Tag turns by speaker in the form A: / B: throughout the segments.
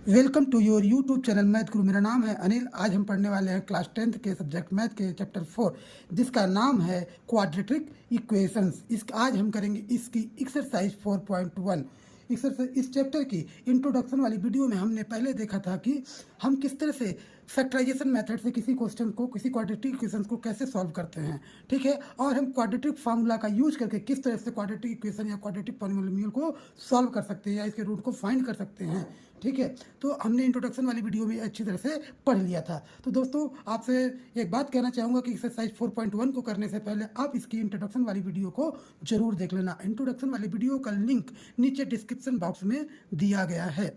A: Welcome to your YouTube channel math Guru. मेरा नाम है अनिल। आज हम पढ़ने वाले हैं क्लास 10th के सब्जेक्ट मैथ के चैप्टर 4 जिसका नाम है क्वाड्रेटिक इक्वेशंस। आज हम करेंगे इसकी एक्सरसाइज 4.1। इस चैप्टर की इंट्रोडक्शन वाली वीडियो में हमने पहले देखा था कि हम किस तरह से फैक्टराइजेशन मेथड से किसी क्वेश्चन को, किसी क्वाड्रेटिक इक्वेशन को कैसे सॉल्व करते हैं, ठीक है। और हम क्वाड्रेटिक फार्मूला का यूज करके किस तरह से क्वाड्रेटिक इक्वेशन या क्वाड्रेटिक पॉलिनोमियल को सॉल्व कर सकते हैं या इसके रूट को फाइंड कर सकते हैं, ठीक है। तो हमने इंट्रोडक्शन वाली वीडियो में अच्छी तरह से पढ़ लिया था। तो दोस्तों आपसे एक बात कहना चाहूँगा कि एक्सरसाइज 4.1 को करने से पहले आप इसकी इंट्रोडक्शन वाली वीडियो को जरूर देख लेना। इंट्रोडक्शन वाली वीडियो का लिंक नीचे डिस्क्रिप्शन बॉक्स में दिया गया है।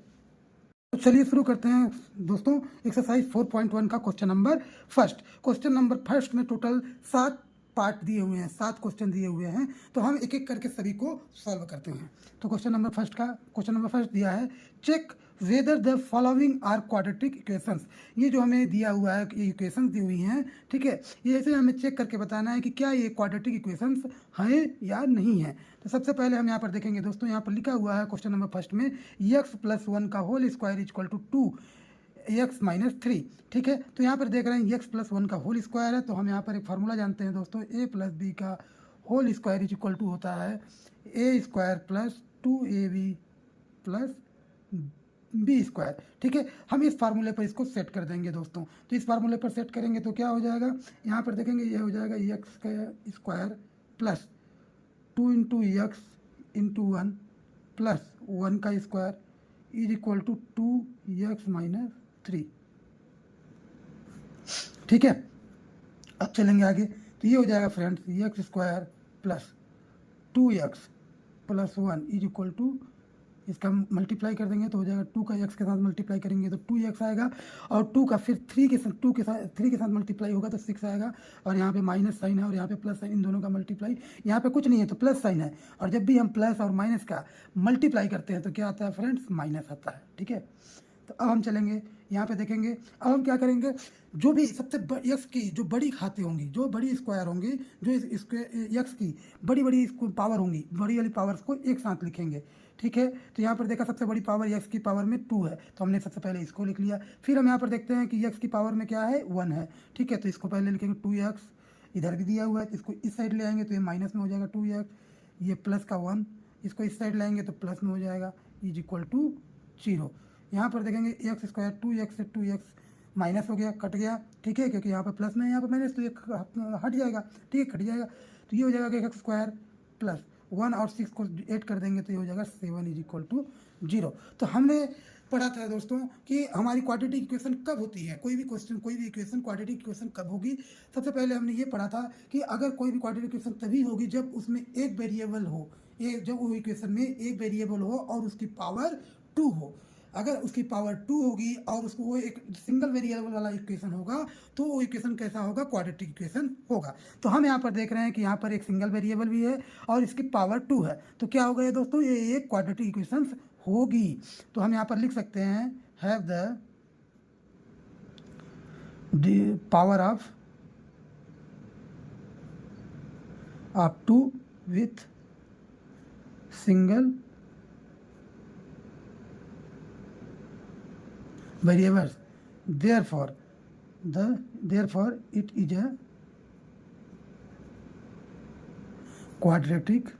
A: तो चलिए शुरू करते हैं दोस्तों एक्सरसाइज 4.1 का question number first. Question number first में टोटल 7 पार्ट दिए हुए हैं, 7 क्वेश्चन दिए हुए हैं। तो हम एक एक करके सभी को सॉल्व करते हैं। तो क्वेश्चन नंबर फर्स्ट दिया है, check whether the following are quadratic equations. ये जो हमें दिया हुआ है, ये इक्वेशंस दी हुई हैं, ठीक है। ये ऐसे हमें चेक करके बताना है कि क्या ये क्वाड्रेटिक इक्वेशंस हैं या नहीं है। तो सबसे पहले हम यहाँ पर देखेंगे दोस्तों, यहाँ पर लिखा हुआ है क्वेश्चन नंबर फर्स्ट में x+1 का whole square equal to 2x-3, ठीक है। तो यहाँ पर देख रहे हैं x+1 का होल स्क्वायर है। तो हम यहाँ पर एक फार्मूला जानते हैं दोस्तों, a+b का होल स्क्वायर इक्वल टू होता है a² + 2ab + b², ठीक है। हम इस फार्मूले पर इसको सेट कर देंगे दोस्तों। तो इस फार्मूले पर सेट करेंगे तो क्या हो जाएगा, यहाँ पर देखेंगे ये हो जाएगा x² + 2 × x × 1 + 1 का स्क्वायर इक्वल टू 2x-3, ठीक है। अब चलेंगे आगे। तो ये हो जाएगा friends x² + 2x + 1 equal to, इसका मल्टीप्लाई कर देंगे तो हो जाएगा 2 का x के साथ मल्टीप्लाई करेंगे तो 2x आएगा, और 2 का फिर 3 के साथ मल्टीप्लाई होगा तो 6 आएगा। और यहाँ पे माइनस साइन है और यहाँ पे प्लस साइन, इन दोनों का मल्टीप्लाई, यहाँ पे कुछ नहीं है तो प्लस साइन है। और जब भी हम प्लस और माइनस का मल्टीप्लाई करते हैं तो क्या आता है फ्रेंड्स, माइनस आता है, ठीक है। तो अब हम चलेंगे यहाँ पे देखेंगे। अब हम क्या करेंगे, जो भी सबसे x की जो बड़ी खाते होंगी, जो बड़ी स्क्वायर होंगी, जो इसके x की बड़ी पावर होंगी, बड़ी वाली पावर्स को एक साथ लिखेंगे, ठीक है। तो यहाँ पर देखा सबसे बड़ी पावर x की पावर में 2 है, तो हमने सबसे पहले इसको लिख लिया। फिर हम यहाँ पर देखते हैं कि x की पावर में क्या है, 1 है, ठीक है। तो इसको पहले लिखेंगे 2x, इधर भी दिया हुआ है तो इसको इस साइड ले आएंगे तो ये माइनस में हो जाएगा 2x, ये प्लस का 1, इसको इस साइड लाएंगे तो प्लस में हो जाएगा इक्वल टू 0। यहाँ पर देखेंगे x² 2x से 2x माइनस हो गया, कट गया, ठीक है, क्योंकि यहाँ पर प्लस में यहाँ पर माइनस तो ये हट जाएगा, ठीक है, कट जाएगा। तो ये हो जाएगा कि x² + 1 और 6 को ऐड कर देंगे तो ये हो जाएगा 7 इक्वल टू 0। तो हमने पढ़ा था दोस्तों कि हमारी क्वाड्रेटिक इक्वेशन कब होती है, कोई भी इक्वेशन क्वाड्रेटिक इक्वेशन कब होगी। सबसे पहले हमने ये पढ़ा था कि अगर कोई भी क्वाड्रेटिक इक्वेशन तभी होगी जब उसमें एक वेरिएबल हो, जब वो इक्वेशन में एक वेरिएबल हो और उसकी पावर 2 हो। अगर उसकी पावर 2 होगी और उसको वो एक सिंगल वेरिएबल वाला इक्वेशन होगा तो वो इक्वेशन कैसा होगा, क्वाड्रेटिक इक्वेशन होगा। तो हम यहाँ पर देख रहे हैं कि यहाँ पर एक सिंगल वेरिएबल भी है और इसकी पावर 2 है, तो क्या होगा ये दोस्तों, ये एक क्वाड्रेटिक इक्वेशन होगी। तो हम यहाँ पर लिख सकते हैं have the power of 2 with single variables, therefore it is a quadratic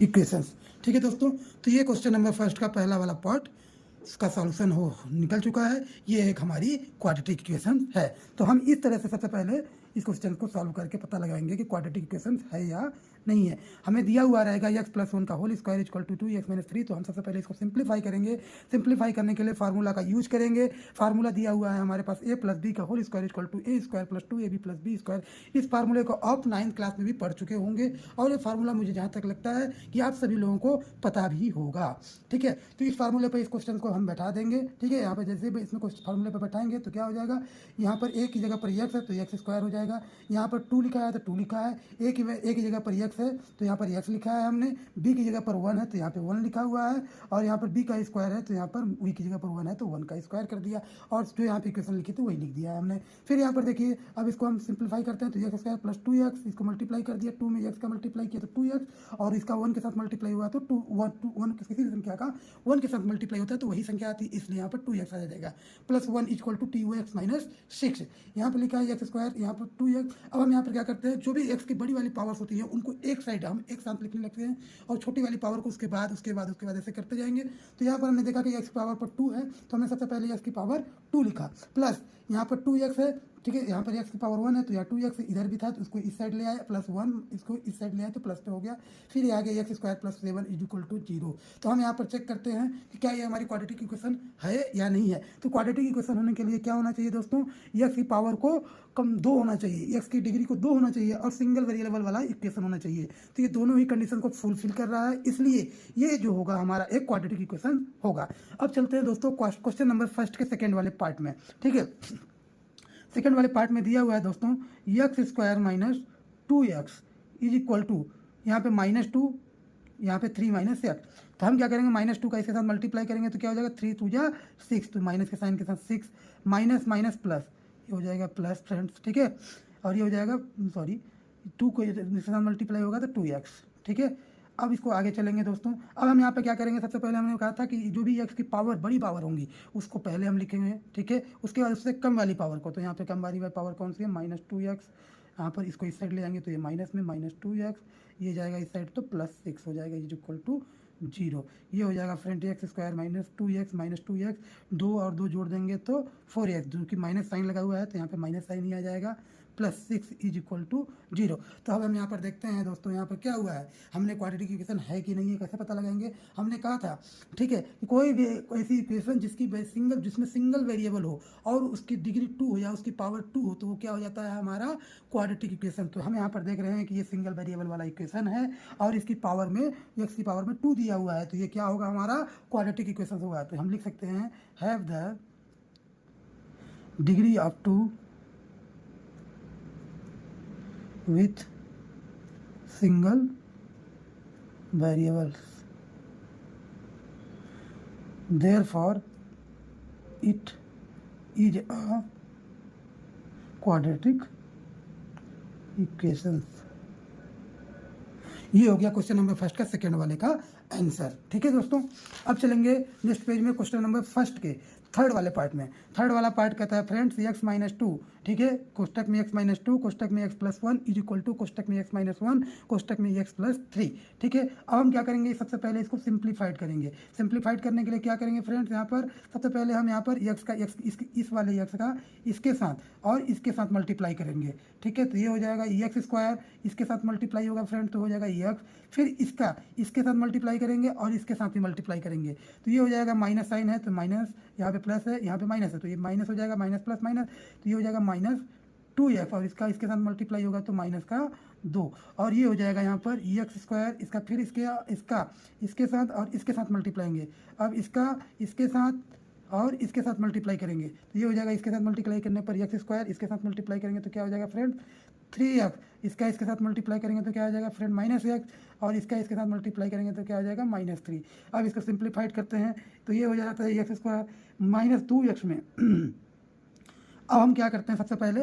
A: equations, ठीक है दोस्तों। तो ये क्वेश्चन नंबर फर्स्ट का पहला वाला पार्ट इसका सॉल्यूशन निकल चुका है। ये एक हमारी क्वाड्रेटिक इक्वेशन है। तो हम इस तरह से सबसे पहले इस क्वेश्चन को सॉल्व करके पता लगाएंगे कि क्वाड्रेटिक इक्वेशन है या नहीं है। हमें दिया हुआ रहेगा x+1 का whole square equal to 2x-3। तो हम सबसे पहले इसको सिंप्लीफाई करेंगे। सिंप्लीफाई करने के लिए फार्मूला का यूज करेंगे। फार्मूला दिया हुआ है हमारे पास a+b का whole square equal to a² + 2ab + b²। इस फार्मूले को आप 9th क्लास में भी पढ़ चुके होंगे और ये फार्मूला मुझे जहाँ तक लगता है कि आप सभी लोगों को पता भी होगा, ठीक है। तो इस फार्मूले पर इस क्वेश्चन को हम बैठा देंगे, ठीक है। यहाँ पर जैसे भी इसमें फार्मूले पर बैठाएंगे तो क्या हो जाएगा, यहाँ पर a की जगह पर x है तो x² हो जाएगा। यहाँ पर 2 लिखा है तो 2 लिखा है, a की जगह पर x एक्स है तो यहाँ पर एक्स लिखा है हमने, बी की जगह पर 1 है तो यहाँ पे 1 लिखा हुआ है, और यहाँ पर बी का स्क्वायर है तो यहाँ पर वी की जगह पर 1 है तो 1 का स्क्वायर कर दिया, और जो यहाँ पे इक्वेशन लिखी थी वही लिख दिया है हमने। फिर यहाँ पर देखिए अब इसको हम सिंप्लीफाई करते हैं तो एक्स स्क्वायर प्लस 2x, इसको मल्टीप्लाई कर दिया, 2 में एक्स का मल्टीप्लाई किया तो 2x, और इसका 1 के साथ मल्टीप्लाई हुआ तो 1 किसी संख्या का 1 के साथ मल्टीप्लाई होता है तो वही संख्या आती है, इसलिए यहाँ पर 2x आ जाएगा, plus 1 equal to TOX minus 6। यहाँ पर लिखा है एक्स स्क्वायर, यहाँ पर 2x। अब हम यहाँ पर क्या करते हैं, जो भी x की बड़ी वाली पावर्स होती है उनको एक साइड हम एक साथ लिखने लगते हैं, और छोटी वाली पावर को उसके बाद ऐसे करते जाएंगे। तो यहाँ पर हमने देखा कि x की पावर पर 2 है तो हमने सबसे पहले x की पावर 2 लिखा, प्लस यहाँ पर 2x है, ठीक है, यहाँ पर x की पावर 1 है तो यहाँ 2x इधर भी था तो उसको इस साइड ले आए, प्लस 1 इसको इस साइड ले आए तो प्लस पे हो गया। फिर ये आगे x square plus 7 is equal to 0। तो हम यहाँ पर चेक करते हैं कि क्या ये हमारी क्वाड्रेटिक इक्वेशन है या नहीं है। तो क्वाड्रेटिक इक्वेशन होने के लिए क्या होना चाहिए दोस्तों, एक्स की पावर को कम 2 होना चाहिए, एक्स की डिग्री को 2 होना चाहिए, और सिंगल वेरिएबल वाला इक्वेशन होना चाहिए। तो ये दोनों ही कंडीशन को फुलफिल कर रहा है, इसलिए ये जो होगा हमारा एक क्वाड्रेटिक इक्वेशन होगा। अब चलते हैं दोस्तों क्वेश्चन नंबर फर्स्ट के सेकेंड वाले पार्ट में, ठीक है। सेकेंड वाले पार्ट में दिया हुआ है दोस्तों x square minus 2x is equal to, यहाँ पे -2, यहाँ पे 3 माइनस एक्स। तो हम क्या करेंगे, -2 का इसके साथ मल्टीप्लाई करेंगे तो क्या हो जाएगा, 3 2 जा 6, तो माइनस के साइन के साथ 6, माइनस माइनस प्लस, ये हो जाएगा प्लस फ्रेंड्स, ठीक है। और ये हो जाएगा 2 को इसके साथ मल्टीप्लाई होगा तो 2x, ठीक है। अब इसको आगे चलेंगे दोस्तों। अब हम यहाँ पे क्या करेंगे, सबसे पहले हमने कहा था कि जो भी एक्स की पावर बड़ी पावर होंगी उसको पहले हम लिखेंगे, ठीक है। उसके बाद उससे कम वाली पावर को, तो यहाँ पे कम वाली पावर कौन सी है, -2x। यहाँ पर इसको इस साइड ले जाएंगे तो ये माइनस में -2x, ये जाएगा इस साइड तो +6 हो जाएगा इज इक्वल टू 0। ये हो जाएगा फ्रेंड एक्स स्क्वायर -2x, 2 और 2 जोड़ देंगे तो 4x, जो कि माइनस साइन लगा हुआ है तो यहाँ पे माइनस साइन ही आ जाएगा, +6 इज इक्वल टू 0। तो अब हम यहाँ पर देखते हैं दोस्तों यहाँ पर क्या हुआ है, हमने क्वाड्रेटिक इक्वेशन है कि नहीं है कैसे पता लगाएंगे। हमने कहा था, ठीक है, कि कोई भी ऐसी इक्वेशन जिसमें सिंगल वेरिएबल हो और उसकी डिग्री 2 हो या उसकी पावर 2 हो तो वो क्या हो जाता है हमारा क्वाड्रेटिक इक्वेशन। तो हम यहाँ पर देख रहे हैं कि ये सिंगल वेरिएबल वाला इक्वेशन है और इसकी पावर में एक्स की पावर में 2 दिया हुआ है, तो ये क्या होगा हमारा क्वाड्रेटिक इक्वेशन होगा। तो हम लिख सकते हैं have the degree of 2 with single variables, therefore it is a quadratic equation। ये हो गया क्वेश्चन नंबर फर्स्ट का सेकेंड वाले का आंसर, ठीक है दोस्तों। अब चलेंगे नेक्स्ट पेज में क्वेश्चन नंबर फर्स्ट के थर्ड वाले पार्ट में। थर्ड वाला पार्ट कहता है फ्रेंड्स x-2, ठीक है, कोष्टक में x-2, कोष्टक में x+1 इज इक्वल टू कोष्टक में x-1, कोष्टक में x+3, ठीक है। अब हम क्या करेंगे, सबसे पहले इसको सिंप्लीफाइड करेंगे। सिंप्लीफाइड करने के लिए क्या करेंगे फ्रेंड्स, यहाँ पर सबसे पहले हम यहाँ पर इस वाले x का इसके साथ और इसके साथ मल्टीप्लाई करेंगे, ठीक है। तो ये हो जाएगा एक्स स्क्वायर, इसके साथ मल्टीप्लाई होगा फ्रेंड तो हो जाएगा एक्स, फिर इसका इसके साथ मल्टीप्लाई करेंगे और इसके साथ भी मल्टीप्लाई करेंगे तो ये हो जाएगा माइनस साइन है तो माइनस, यहाँ पे प्लस है यहाँ पे माइनस है तो ये माइनस हो जाएगा, माइनस प्लस माइनस, तो ये हो जाएगा -2x, और इसका इसके साथ मल्टीप्लाई होगा तो -2, और ये हो जाएगा यहाँ पर एक्स स्क्वायर, इसका फिर इसके साथ और इसके साथ मल्टीप्लाएंगे, अब इसका इसके साथ और इसके साथ मल्टीप्लाई करेंगे तो ये हो जाएगा, इसके साथ मल्टीप्लाई करने पर एक्स स्क्वायर, इसके साथ मल्टीप्लाई करेंगे तो क्या हो जाएगा फ्रेंड 3x, इसका इसके साथ मल्टीप्लाई करेंगे तो क्या हो जाएगा फ्रेंड -x, और इसका इसके साथ मल्टीप्लाई करेंगे तो क्या हो जाएगा -3। अब इसको सिंप्लीफाइड करते हैं तो ये हो जाता है एक्स स्क्वायर -2x में। अब हम क्या करते हैं, सबसे पहले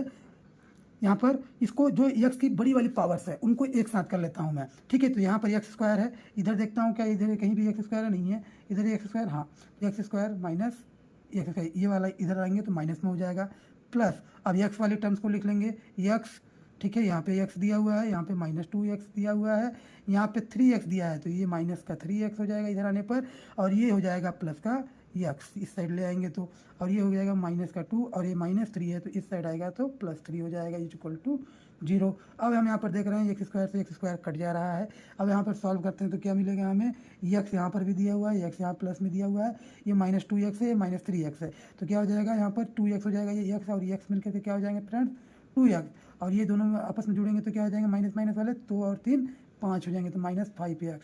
A: यहाँ पर इसको जो एक्स की बड़ी वाली पावर्स है उनको एक साथ कर लेता हूँ मैं, ठीक है। तो यहाँ पर एक्स स्क्वायर है, इधर देखता हूँ क्या इधर कहीं भी एक्स स्क्वायर नहीं है, इधर एक्स स्क्वायर, हाँ x square minus x square, ये वाला इधर आएंगे तो माइनस में हो जाएगा, प्लस अब एक्स वाले टर्म्स को लिख लेंगे एक्स, ठीक है, यहाँ पे x दिया हुआ है, यहाँ पे -2x दिया हुआ है, यहाँ पे 3x दिया है तो ये माइनस का 3x हो जाएगा इधर आने पर, और ये हो जाएगा प्लस का x, इस साइड ले आएंगे तो, और ये हो जाएगा माइनस का 2 और ये -3 है तो इस साइड आएगा तो +3 हो जाएगा इज इक्वल टू 0। अब हम यहाँ पर देख रहे हैं एक्स स्क्वायर से एक्स स्क्वायर कट जा रहा है। अब यहाँ पर सॉल्व करते हैं तो क्या मिलेगा हमें, एक्स यहाँ पर भी दिया हुआ है, एक्स यहाँ प्लस में दिया हुआ है, ये -2x है, ये -3x है तो क्या हो जाएगा यहाँ पर 2x हो जाएगा, ये x और ये x मिलकर के क्या हो जाएंगे फ्रेंड्स 2x, और ये दोनों आपस में जुड़ेंगे तो क्या हो जाएंगे माइनस माइनस वाले 2 और 3 5 हो जाएंगे तो -5x,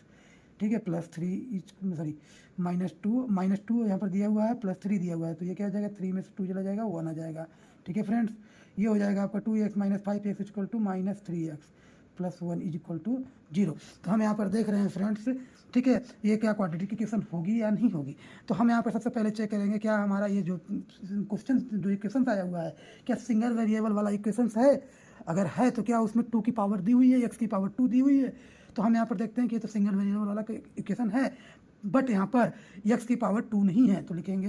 A: ठीक है, +3 -2 यहाँ पर दिया हुआ है, +3 दिया हुआ है तो ये क्या हो जाएगा 3 में से 2 चला जाएगा 1 आ जाएगा, ठीक है फ्रेंड्स। ये हो जाएगा आपका 2x -5x equal to -3x, plus 1 is equal to 0। तो हम यहाँ पर देख रहे हैं फ्रेंड्स, ठीक है, ये क्या क्वाड्रेटिक इक्वेशन होगी या नहीं होगी। तो हम यहाँ पर सबसे पहले चेक करेंगे क्या हमारा ये जो क्वेश्चन जो इक्वेशन आया हुआ है क्या सिंगल वेरिएबल वाला इक्वेशन है। अगर है तो क्या उसमें 2 की पावर दी हुई है, x की पावर 2 दी हुई है। तो हम यहाँ पर देखते हैं कि ये तो सिंगल वेरिएबल वाला इक्वेशन है, बट यहाँ पर x की पावर 2 नहीं है। तो लिखेंगे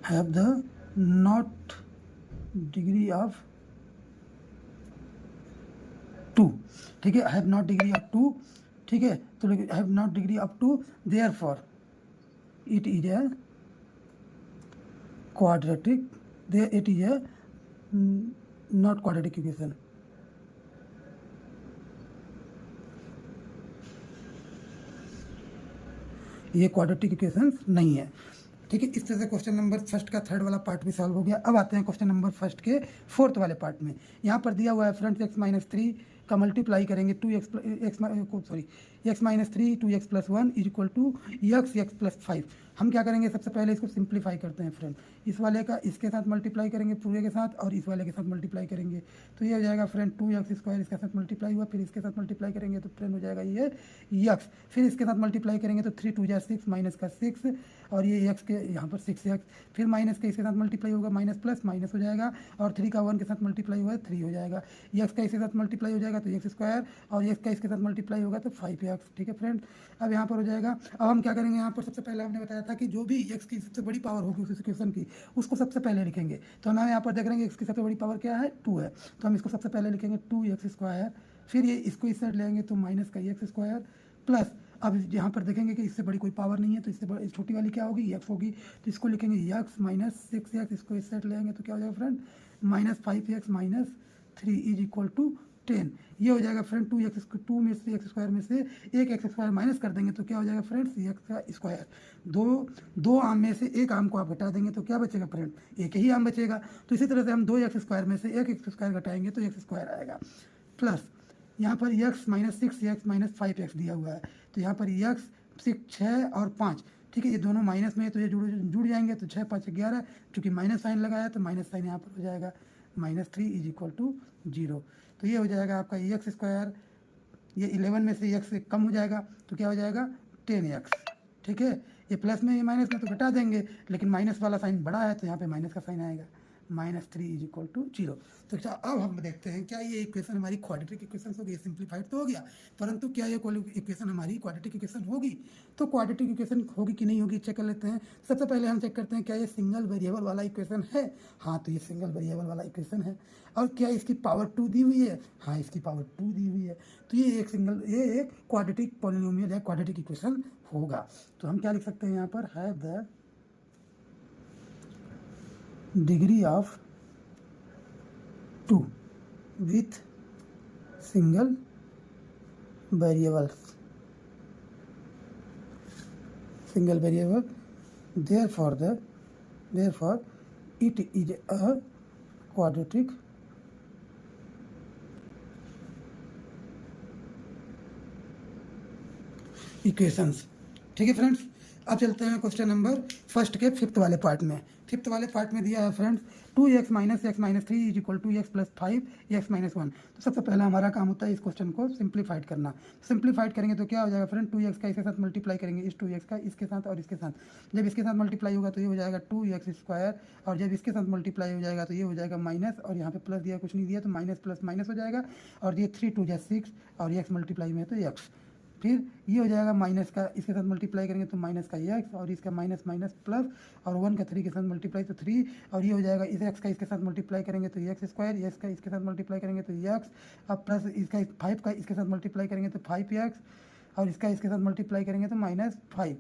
A: have the not degree of 2, ठीक है, हैव नॉट डिग्री ऑफ 2, ठीक है। तो have not degree of 2, therefore it is a quadratic, it is a not quadratic equation। ये क्वाड्रेटिक इक्वेशन नहीं है, ठीक है। इस तरह से क्वेश्चन नंबर फर्स्ट का थर्ड वाला पार्ट भी सॉल्व हो गया। अब आते हैं क्वेश्चन नंबर फर्स्ट के फोर्थ वाले पार्ट में। यहाँ पर दिया हुआ है फ्रंट x-3 का मल्टीप्लाई करेंगे x-3 2x + 1 is equal to x plus 5। हम क्या करेंगे, सबसे पहले इसको सिंप्लीफाई करते हैं फ्रेंड। इस वाले का इसके साथ मल्टीप्लाई करेंगे पूरे के साथ, और इस वाले के साथ मल्टीप्लाई करेंगे तो ये हो जाएगा फ्रेंड 2x² इसके साथ मल्टीप्लाई हुआ, फिर इसके साथ मल्टीप्लाई करेंगे तो फ्रेंड हो जाएगा ये x, फिर इसके साथ मल्टीप्लाई करेंगे तो 3 × 2 = 6 माइनस का 6, और ये x के यहाँ पर 6x, फिर माइनस का इसके साथ मल्टीप्लाई होगा माइनस प्लस माइनस हो जाएगा, और 3 का 1 के साथ मल्टीप्लाई हुआ 3 हो जाएगा, x का इसके साथ मल्टीप्लाई हो जाएगा तो x², और x का इसके साथ मल्टीप्लाई होगा तो 5x, ठीक है फ्रेंड। अब यहाँ पर हो जाएगा। अब हम क्या करेंगे, यहाँ पर सबसे पहले हमने बताया था कि जो भी x की सबसे बड़ी पावर होगी उस इक्वेशन की, उसको सबसे पहले लिखेंगे। तो हम यहाँ पर देख रहे हैं x की सबसे बड़ी पावर क्या है, 2 है। तो हम इसको सबसे पहले लिखेंगे 2x², फिर ये इसको इस साइड लेंगे तो माइनस का x² प्लस, अब यहाँ पर देखेंगे कि इससे बड़ी कोई पावर नहीं है तो इससे बड़ी छोटी वाली क्या होगी, x होगी। तो इसको लिखेंगे x माइनस 6x, इसको इस साइड लेंगे तो क्या हो जाएगा friend, -5x - 3 is equal to 10। ये हो जाएगा फ्रेंड 2 में से x² में से एक x² माइनस कर देंगे तो क्या हो जाएगा फ्रेंड्स, x²। दो आम में से एक आम को आप घटा देंगे तो क्या बचेगा फ्रेंड, एक ही आम बचेगा। तो इसी तरह से हम 2x² में से एक x² घटाएंगे तो x² आएगा, प्लस यहाँ पर x - 6x - 5x दिया हुआ है। तो यहाँ पर x 6 और 5, ठीक है, ये दोनों माइनस में है तो ये जुड़ जाएंगे तो 6 × 5 = 11, चूँकि माइनस साइन लगाया तो माइनस साइन यहाँ पर हो जाएगा -3 इज इक्वल टू 0। तो ये हो जाएगा आपका x², ये 11 में से x कम हो जाएगा तो क्या हो जाएगा 10x, ठीक है। ये प्लस में ये माइनस में तो घटा देंगे, लेकिन माइनस वाला साइन बड़ा है तो यहाँ पे माइनस का साइन आएगा, -3 इज इक्वल टू 0। तो अच्छा, अब हम देखते हैं क्या ये इक्वेशन हमारी क्वाड्रेटिक इक्वेशन होगी, सिंप्लीफाइड तो हो गया, परंतु क्या ये इक्वेशन हमारी क्वाड्रेटिक इक्वेशन होगी। तो क्वाड्रेटिक इक्वेशन होगी कि नहीं होगी चेक कर लेते हैं। सबसे पहले हम चेक करते हैं क्या ये सिंगल वेरिएबल वाला इक्वेशन है। हाँ, तो ये सिंगल वेरिएबल वाला इक्वेशन है। और क्या इसकी पावर 2 दी हुई है, हाँ इसकी पावर 2 दी हुई है। तो ये एक क्वाड्रेटिक पॉलिनोमियल या क्वाड्रेटिक इक्वेशन होगा। तो हम क्या लिख सकते हैं यहाँ पर, have the degree of 2 with single variable, therefore it is a quadratic equations, ठीक है फ्रेंड्स। अब चलते हैं क्वेश्चन नंबर फर्स्ट के फिफ्थ वाले पार्ट में। फिफ्थ वाले पार्ट में दिया है friends 2x - x - 3 is equal to x + 5 x - 1। तो सबसे पहले हमारा काम होता है इस क्वेश्चन को सिंप्लीफाइड करना। सिंप्लीफाइड करेंगे तो क्या हो जाएगा फ्रेंड, 2x का इसके साथ मल्टीप्लाई करेंगे, इस 2x का इसके साथ और इसके साथ। जब इसके साथ मल्टीप्लाई होगा तो ये हो जाएगा 2x², और जब इसके साथ मल्टीप्लाई हो जाएगा तो ये हो जाएगा माइनस, और यहाँ पे प्लस दिया कुछ नहीं दिया तो माइनस प्लस माइनस हो जाएगा, और ये 3 × 2 = 6, और x मल्टीप्लाई में है तो x। फिर ये हो जाएगा माइनस का इसके साथ मल्टीप्लाई करेंगे तो माइनस का x, और इसका माइनस माइनस प्लस, और 1 का 3 के साथ मल्टीप्लाई तो 3, और ये हो जाएगा इस x का इसके साथ मल्टीप्लाई करेंगे तो x², x का इसके साथ मल्टीप्लाई करेंगे तो x, अब प्लस इसका 5 का इसके साथ मल्टीप्लाई करेंगे तो 5x, और इसका इसके साथ मल्टीप्लाई करेंगे तो -5।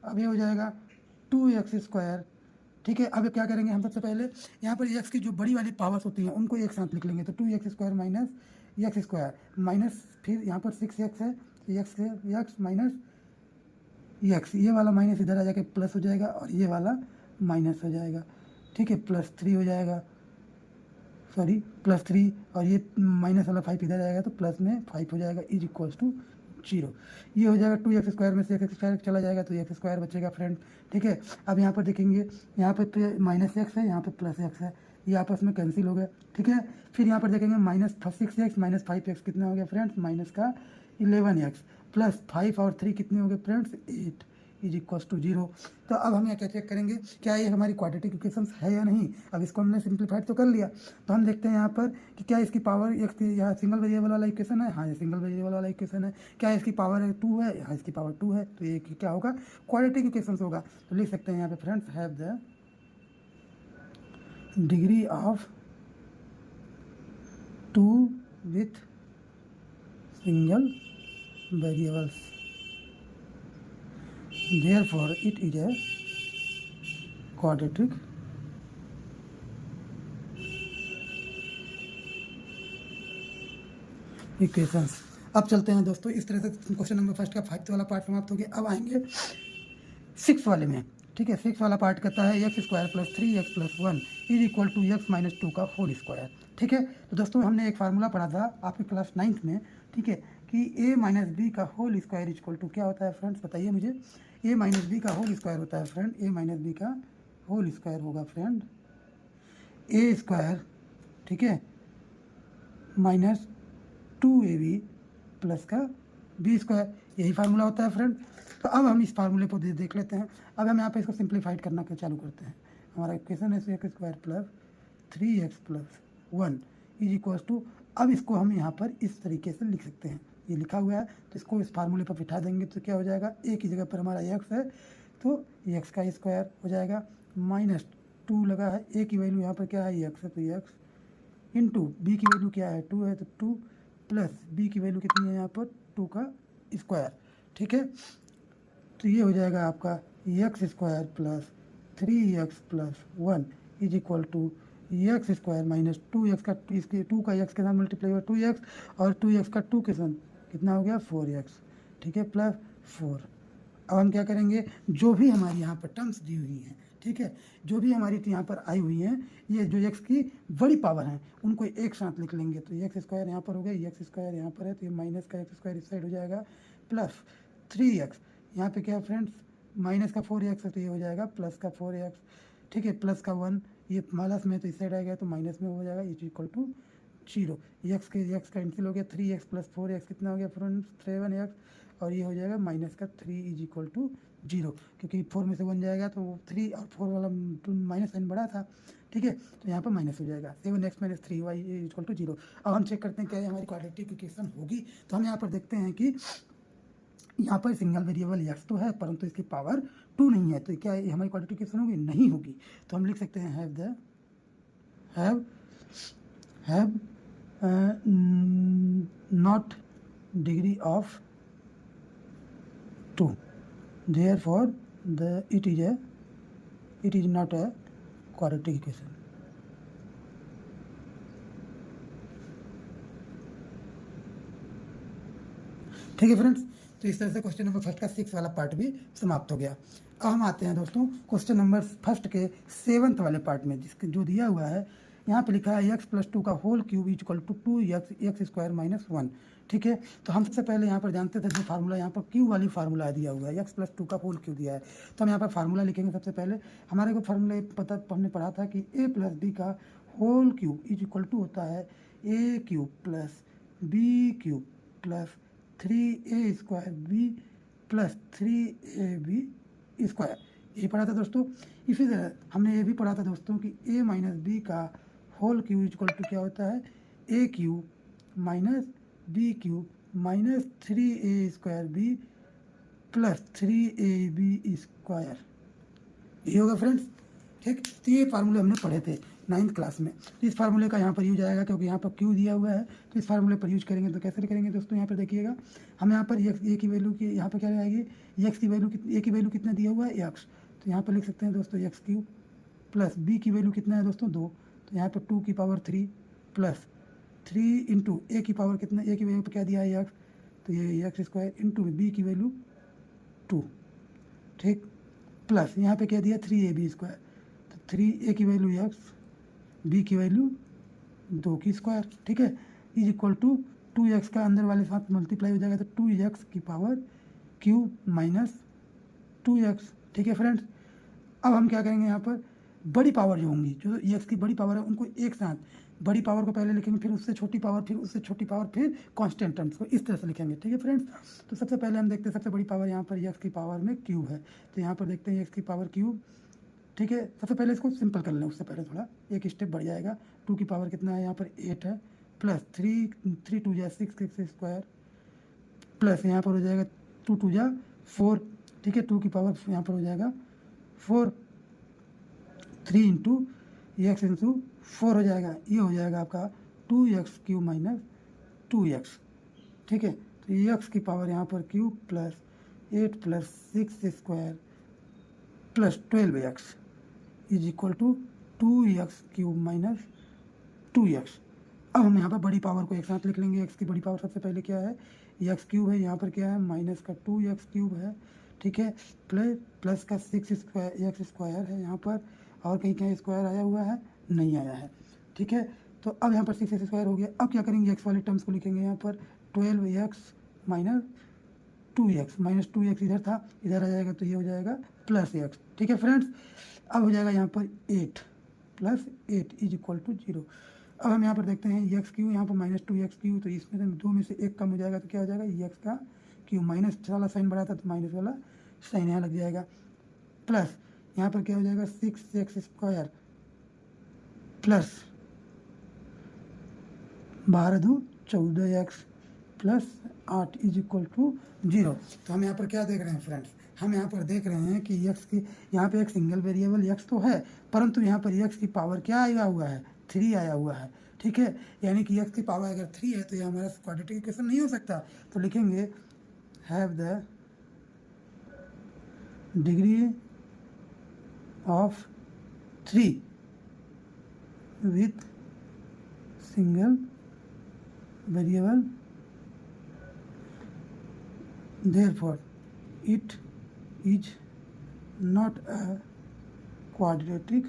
A: अब ये हो जाएगा 2x², ठीक है। अब क्या करेंगे हम, सबसे पहले यहाँ पर x की जो बड़ी वाली पावर्स होती हैं उनको एक साथ लिख लेंगे। तो 2x² - x² माइनस, फिर यहाँ पर 6x है, x माइनस x, ये वाला माइनस इधर आ जाके प्लस हो जाएगा, और ये वाला माइनस हो जाएगा, ठीक है, +3 हो जाएगा, सॉरी +3, और ये माइनस वाला 5 इधर आएगा तो प्लस में 5 हो जाएगा इज इक्वल्स टू 0। ये हो जाएगा 2x² में से x² चला जाएगा तो x² बचेगा फ्रेंड, ठीक है। अब यहाँ पर देखेंगे, यहाँ पे -x है, यहाँ पे +x है, ये आपस में कैंसिल हो गया, ठीक है। फिर यहाँ पर देखेंगे -6x माइनस 5x कितना हो गया फ्रेंड्स, माइनस का 11x प्लस 5 और 3 कितने हो गए फ्रेंड्स 8 इज इक्वल्स टू 0। तो अब हम यहाँ क्या चेक करेंगे क्या ये हमारी क्वाड्रेटिक इक्वेशंस है या नहीं। अब इसको हमने सिंप्लीफाइड तो कर लिया, तो हम देखते हैं यहाँ पर कि क्या इसकी पावर x यहाँ सिंगल वेरिएबल वाला इक्वेशन है, हाँ ये सिंगल वेरिएबल वाला इक्वेशन है। क्या इसकी पावर 2 है, हाँ इसकी पावर 2 है, तो ये क्या होगा क्वाड्रेटिक इक्वेशंस होगा। तो लिख सकते हैं यहाँ पे friends have the degree of 2 with single variables, therefore it is a quadratic equations. अब चलते हैं दोस्तों, इस तरह से क्वेश्चन नंबर फर्स्ट का 5th वाला पार्ट समाप्त हो गया। अब आएंगे 6 वाले में, ठीक है। 6 वाला पार्ट कहता है x² + 3x + 1 is equal to x - 2 का होल स्क्वायर, ठीक है। तो दोस्तों हमने एक फार्मूला पढ़ा था आपके क्लास 9th में, ठीक है, कि a - b का होल स्क्वायर इक्वल टू क्या होता है फ्रेंड्स, बताइए मुझे। a - b का होल स्क्वायर होता है फ्रेंड, a - b का होल स्क्वायर होगा फ्रेंड a², ठीक है, -2ab प्लस का b², यही फार्मूला होता है फ्रेंड। तो अब हम इस फार्मूले को देख लेते हैं। अब हम यहाँ पे इसको सिंप्लीफाइड करना चालू करते हैं। हमारा इक्वेशन है x² + 3x + 1 is equal to, अब इसको हम यहाँ पर इस तरीके से लिख सकते हैं, ये लिखा हुआ है, तो इसको इस फार्मूले पर बिठा देंगे तो क्या हो जाएगा, a की जगह पर हमारा x है तो x का स्क्वायर हो जाएगा, -2 लगा है, a की वैल्यू यहाँ पर क्या है x है तो x इंटू b की वैल्यू क्या है 2 है तो 2 प्लस b की वैल्यू कितनी है यहाँ पर 2 का स्क्वायर, ठीक है। तो ये हो जाएगा आपका x² + 3x + 1 is equal to x² - 2x का, इसके 2 का x के साथ मल्टीप्लाई हुआ 2x और 2x का 2 के साथ कितना हो गया 4x, ठीक है, प्लस 4। अब हम क्या करेंगे, जो भी हमारी यहाँ पर टर्म्स दी हुई हैं, ठीक है, जो भी हमारी यहाँ पर आई हुई हैं, ये जो x की बड़ी पावर हैं उनको एक साथ लिख लेंगे। तो x² यहाँ पर हो गया, x² यहाँ पर है तो ये माइनस का x² इस साइड हो जाएगा, प्लस 3x यहाँ पे क्या है फ्रेंड्स, माइनस का 4x है तो ये हो जाएगा प्लस का 4x, ठीक है, प्लस का 1, ये प्लस में तो इस साइड आएगा तो माइनस में हो जाएगा, is equal to 0। x cancel हो गया, 3x + 4x कितना हो गया फ्रेंड्स 7x, और ये हो जाएगा माइनस का 3 इज इक्वल टू 0, क्योंकि 4 में से 1 जाएगा तो 3 और 4 वाला माइनस साइन बड़ा था, ठीक है, तो यहाँ पर माइनस हो जाएगा 7x - 3y इक्वल टू 0। अब हम चेक करते हैं क्या ये हमारी क्वाड्रेटिक इक्वेशन होगी। तो हम यहाँ पर देखते हैं कि यहाँ पर सिंगल वेरिएबल x तो है परंतु इसकी पावर 2 नहीं है, तो क्या ये हमारी क्वाड्रेटिक इक्वेशन होगी, नहीं होगी। तो हम लिख सकते हैं have not degree of 2, therefore it is not a quadratic equation। ठीक है फ्रेंड्स, तो इस तरह से क्वेश्चन नंबर फर्स्ट का 6 वाला पार्ट भी समाप्त हो गया। अब हम आते हैं दोस्तों क्वेश्चन नंबर फर्स्ट के 7th वाले पार्ट में, जिसके जो दिया हुआ है यहाँ पे लिखा है x + 2 का whole cube is equal to 2x² - 1, ठीक है। तो हम सबसे पहले यहाँ पर जानते थे जो फार्मूला यहाँ पर क्यू वाली फार्मूला दिया हुआ है, x + 2 का होल क्यूब दिया है, तो हम यहाँ पर फार्मूला लिखेंगे। सबसे पहले हमारे को फार्मूला हमने पढ़ा था कि a + b का whole cube is equal to होता है a³ + b³ + 3a² b + 3ab², ये पढ़ा था दोस्तों। इसी तरह हमने ये भी पढ़ा था दोस्तों कि a - b का होल क्यूब इक्वल टू क्या होता है a³ - b³ - 3a² b + 3ab², ये होगा फ्रेंड्स, ठीक। तो ये फार्मूले हमने पढ़े थे 9th क्लास में। तो इस फार्मूले का यहाँ पर यूज आएगा क्योंकि यहाँ पर क्यू दिया हुआ है, तो इस फार्मूले पर यूज करेंगे। तो कैसे करेंगे दोस्तों, यहाँ पर देखिएगा, हम यहाँ पर ए की वैल्यू की यहाँ पर क्या आएगी, एक्स की वैल्यू ए की वैल्यू कितना दिया हुआ है x, तो यहाँ पर लिख सकते हैं दोस्तों x³ प्लस b की वैल्यू कितना है दोस्तों 2, तो यहाँ पर 2 की पावर 3 प्लस 3 इंटू ए की पावर कितना, ए की वैल्यू पर क्या दिया है x, तो ये x² इंटू b की वैल्यू 2, ठीक, प्लस यहाँ पे क्या दिया 3ab², तो 3a की वैल्यू x, b की वैल्यू 2 की स्क्वायर, ठीक है, इज इक्वल टू 2x का अंदर वाले साथ मल्टीप्लाई हो जाएगा तो 2x की पावर क्यूब - 2x, ठीक है फ्रेंड्स। अब हम क्या करेंगे यहाँ पर बड़ी पावर जो होंगी, जो एक्स की बड़ी पावर है, उनको एक साथ बड़ी पावर को पहले लिखेंगे, फिर उससे छोटी पावर, फिर उससे छोटी पावर, फिर कांस्टेंट टर्म्स को इस तरह से लिखेंगे। ठीक है फ्रेंड्स, तो सबसे पहले हम देखते हैं सबसे बड़ी पावर यहाँ पर एक्स की पावर में क्यूब है, तो यहाँ पर देखते हैं एक्स की पावर क्यूब। ठीक है, सबसे पहले इसको सिंपल कर लें, उससे पहले थोड़ा एक स्टेप बढ़ जाएगा। 2 की पावर कितना है यहाँ पर 8 है, प्लस 3 2 जा 6 स्क्वायर, प्लस यहाँ पर हो जाएगा 2 2 जा 4। ठीक है, 2 की पावर यहाँ पर हो जाएगा 4, 3 इंटू एक्स इंटू 4 हो जाएगा, ये हो जाएगा आपका 2x क्यूब माइनस 2x। ठीक है, तो एक्स की पावर यहाँ पर cube plus 8 plus 6 square plus 12x is equal to 2x cube minus 2x। अब हम यहाँ पर बड़ी पावर को एक साथ लिख लेंगे। एक्स की बड़ी पावर सबसे पहले क्या है, एक्स क्यूब है, यहाँ पर क्या है माइनस का 2x क्यूब है। ठीक है, प्लस का 6 स्क्वायर एक्स स्क्वायर है यहाँ पर, और कहीं कहीं स्क्वायर आया हुआ है, नहीं आया है। ठीक है, तो अब यहाँ पर 6 स्क्वायर हो गया। अब क्या करेंगे, एक्स वाले टर्म्स को लिखेंगे यहाँ पर 12x माइनस 2x इधर था, इधर आ जाएगा, तो ये हो जाएगा प्लस एक्स। ठीक है फ्रेंड्स, अब हो जाएगा यहाँ पर 8 प्लस 8 इज इक्वल टू 0। अब हम यहाँ पर देखते हैं एक्स क्यू, यहाँ पर माइनस 2x क्यू, तो इसमें से 2 में से 1 कम हो जाएगा, तो क्या हो जाएगा एक्स का क्यू, माइनस वाला साइन बढ़ा था तो माइनस वाला साइन यहाँ लग जाएगा, प्लस यहाँ पर क्या हो जाएगा 6x square plus 12 2 14x plus 8 is equal to 0। तो हम यहाँ पर क्या देख रहे हैं फ्रेंड्स, हम यहाँ पर देख रहे हैं कि x की, यहाँ पे एक सिंगल वेरिएबल x तो है, परंतु यहाँ पर x की पावर क्या आया हुआ है, 3 आया हुआ है। ठीक है, यानी कि x की पावर अगर 3 है तो ये हमारा क्वाड्रेटिक इक्वेशन नहीं हो सकता। तो लिखेंगे have the degree of 3 with single variable, therefore it is not a quadratic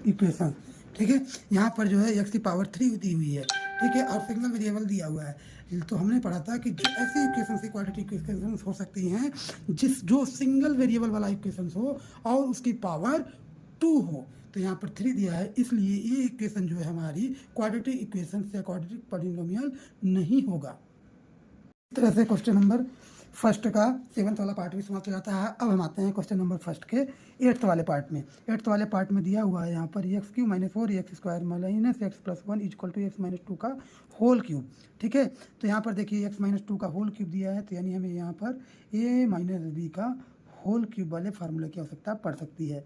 A: equation. ठीक है, यहाँ पर जो है x की पावर 3 दी हुई है। ठीक है, और सिंगल वेरिएबल दिया हुआ है। तो हमने पढ़ा था कि जो ऐसी इक्वेशन से क्वाड्रेटिक इक्वेशन हो सकती हैं जो सिंगल वेरिएबल वाला इक्वेशन हो और उसकी पावर 2 हो। तो यहाँ पर 3 दिया है, इसलिए ये इक्वेशन जो है हमारी क्वाड्रेटिक इक्वेशन से क्वाड्रेटिक पॉलिनोमियल नहीं होगा। इस तरह से क्वेश्चन नंबर फर्स्ट का 7th वाला पार्ट भी समाप्त हो जाता है। अब हम आते हैं क्वेश्चन नंबर फर्स्ट के 8th वाले पार्ट में। 8th वाले पार्ट में दिया हुआ है यहाँ पर x cube minus 4x square minus x plus 1 is equal to x minus 2 का होल क्यूब। ठीक है, तो यहाँ पर देखिए एक्स माइनस 2 का होल क्यूब दिया है, तो यानी हमें यहाँ पर a माइनस बी का होल क्यूब वाले फार्मूले की आवश्यकता पड़ सकती है।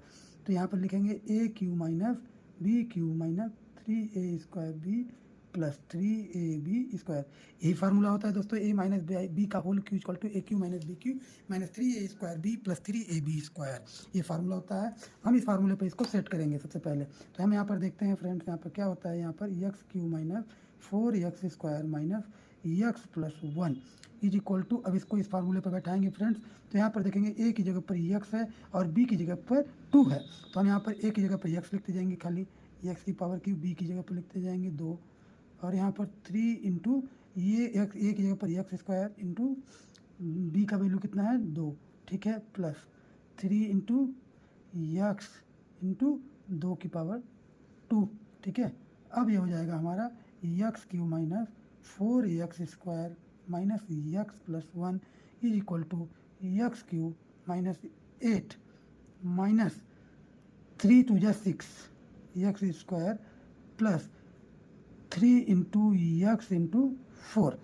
A: तो यहाँ पर लिखेंगे a cube minus b cube minus 3a square b plus 3ab square, यही फार्मूला होता है दोस्तों। a माइनस बी का whole cube equal to a cube minus b cube minus 3a square b plus 3ab square, ये formula होता है। हम इस फार्मूले पर इसको सेट करेंगे सबसे पहले। तो हम यहाँ पर देखते हैं फ्रेंड्स, यहाँ पर क्या होता है, यहाँ पर x cube minus 4x square minus x plus 1 is equal to, अब इसको इस फार्मूले पर बैठाएंगे फ्रेंड्स। तो यहाँ पर देखेंगे a की जगह पर x है और b की जगह पर 2 है, तो हम यहाँ पर a की जगह पर x लिखते जाएंगे खाली, x की पावर क्यूब, b की जगह पर लिखते जाएंगे 2, और यहाँ पर 3 इंटू ये एक्स, ए की जगह पर एक्स स्क्वायर इंटू बी का वैल्यू कितना है 2। ठीक है, प्लस 3 इंटू एक्स इंटू 2 की पावर 2। ठीक है, अब ये हो जाएगा हमारा x cube minus 4x square minus x plus 1 is equal to x cube minus 8 minus 3 2 जा 6 x square plus 3 into x into 4,